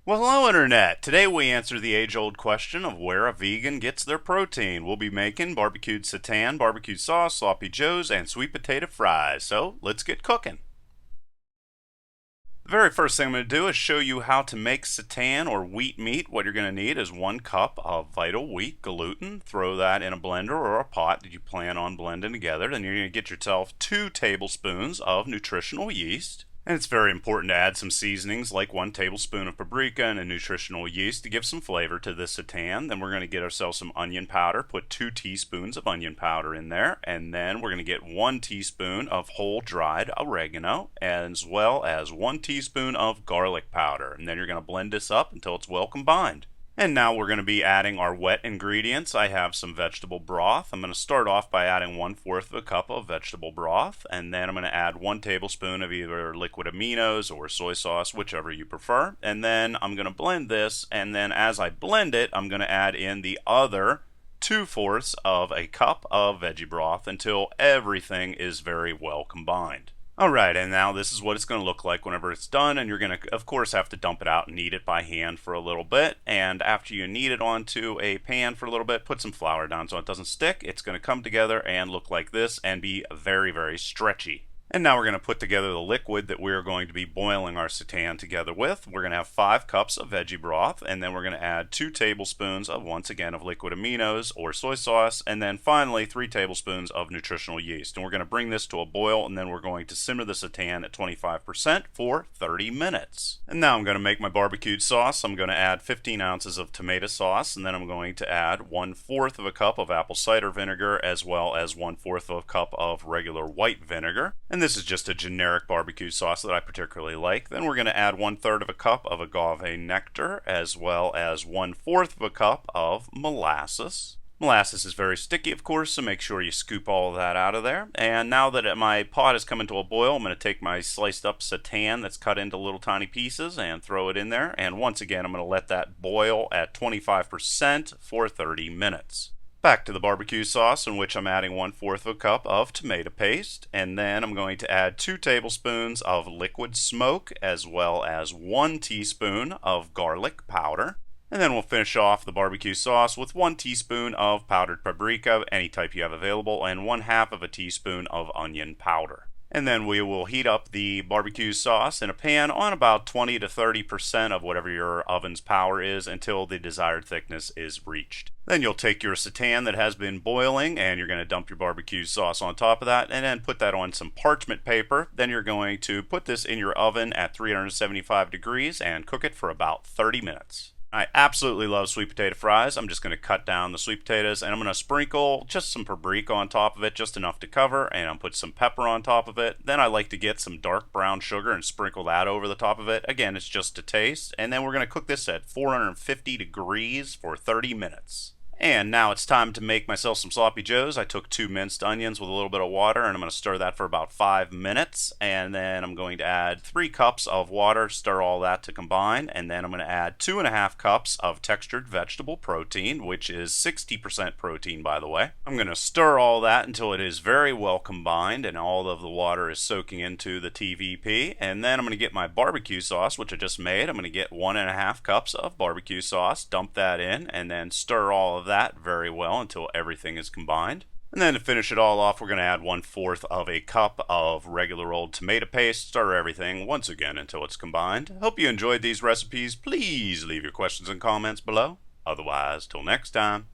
Well, hello, Internet. Today we answer the age-old question of where a vegan gets their protein. We'll be making barbecued seitan, barbecue sauce, sloppy joes, and sweet potato fries. So let's get cooking. The very first thing I'm going to do is show you how to make seitan or wheat meat. What you're going to need is 1 cup of vital wheat gluten. Throw that in a blender or a pot that you plan on blending together. Then you're going to get yourself 2 tablespoons of nutritional yeast. And it's very important to add some seasonings like 1 tablespoon of paprika and a nutritional yeast to give some flavor to the seitan. Then we're going to get ourselves some onion powder, put 2 teaspoons of onion powder in there, and then we're going to get 1 teaspoon of whole dried oregano, as well as 1 teaspoon of garlic powder. And then you're going to blend this up until it's well combined. And now we're going to be adding our wet ingredients. I have some vegetable broth. I'm going to start off by adding 1/4 of a cup of vegetable broth, and then I'm going to add 1 tablespoon of either liquid aminos or soy sauce, whichever you prefer. And then I'm going to blend this, and then as I blend it, I'm going to add in the other 2/4 of a cup of veggie broth until everything is very well combined. Alright, and now this is what it's going to look like whenever it's done, and you're going to, of course, have to dump it out and knead it by hand for a little bit. And after you knead it onto a pan for a little bit, put some flour down so it doesn't stick. It's going to come together and look like this and be very, very stretchy. And now we're going to put together the liquid that we're going to be boiling our seitan together with. We're going to have 5 cups of veggie broth, and then we're going to add 2 tablespoons of, once again, of liquid aminos or soy sauce, and then finally 3 tablespoons of nutritional yeast. And we're going to bring this to a boil, and then we're going to simmer the seitan at 25% for 30 minutes. And now I'm going to make my barbecued sauce. I'm going to add 15 ounces of tomato sauce, and then I'm going to add 1/4 of a cup of apple cider vinegar, as well as 1/4 of a cup of regular white vinegar. And this is just a generic barbecue sauce that I particularly like. Then we're going to add 1/3 of a cup of agave nectar, as well as 1/4 of a cup of molasses. Molasses is very sticky, of course, so make sure you scoop all of that out of there. And now that my pot has come into a boil, I'm going to take my sliced up seitan that's cut into little tiny pieces and throw it in there. And once again, I'm going to let that boil at 25% for 30 minutes. Back to the barbecue sauce, in which I'm adding 1/4 of a cup of tomato paste, and then I'm going to add 2 tablespoons of liquid smoke, as well as 1 teaspoon of garlic powder. And then we'll finish off the barbecue sauce with 1 teaspoon of powdered paprika, any type you have available, and 1/2 of a teaspoon of onion powder. And then we will heat up the barbecue sauce in a pan on about 20 to 30% of whatever your oven's power is until the desired thickness is reached. Then you'll take your seitan that has been boiling, and you're going to dump your barbecue sauce on top of that, and then put that on some parchment paper. Then you're going to put this in your oven at 375 degrees and cook it for about 30 minutes. I absolutely love sweet potato fries. I'm just going to cut down the sweet potatoes, and I'm going to sprinkle just some paprika on top of it, just enough to cover, and I'll put some pepper on top of it. Then I like to get some dark brown sugar and sprinkle that over the top of it. Again, it's just to taste. And then we're going to cook this at 450 degrees for 30 minutes. And now it's time to make myself some sloppy joes. I took 2 minced onions with a little bit of water, and I'm going to stir that for about 5 minutes. And then I'm going to add 3 cups of water, stir all that to combine. And then I'm going to add 2.5 cups of textured vegetable protein, which is 60% protein, by the way. I'm going to stir all that until it is very well combined and all of the water is soaking into the TVP. And then I'm going to get my barbecue sauce, which I just made. I'm going to get 1.5 cups of barbecue sauce, dump that in, and then stir all of that very well until everything is combined. And then to finish it all off, we're going to add 1/4 of a cup of regular old tomato paste. Stir everything once again until it's combined. Hope you enjoyed these recipes. Please leave your questions and comments below. Otherwise, till next time.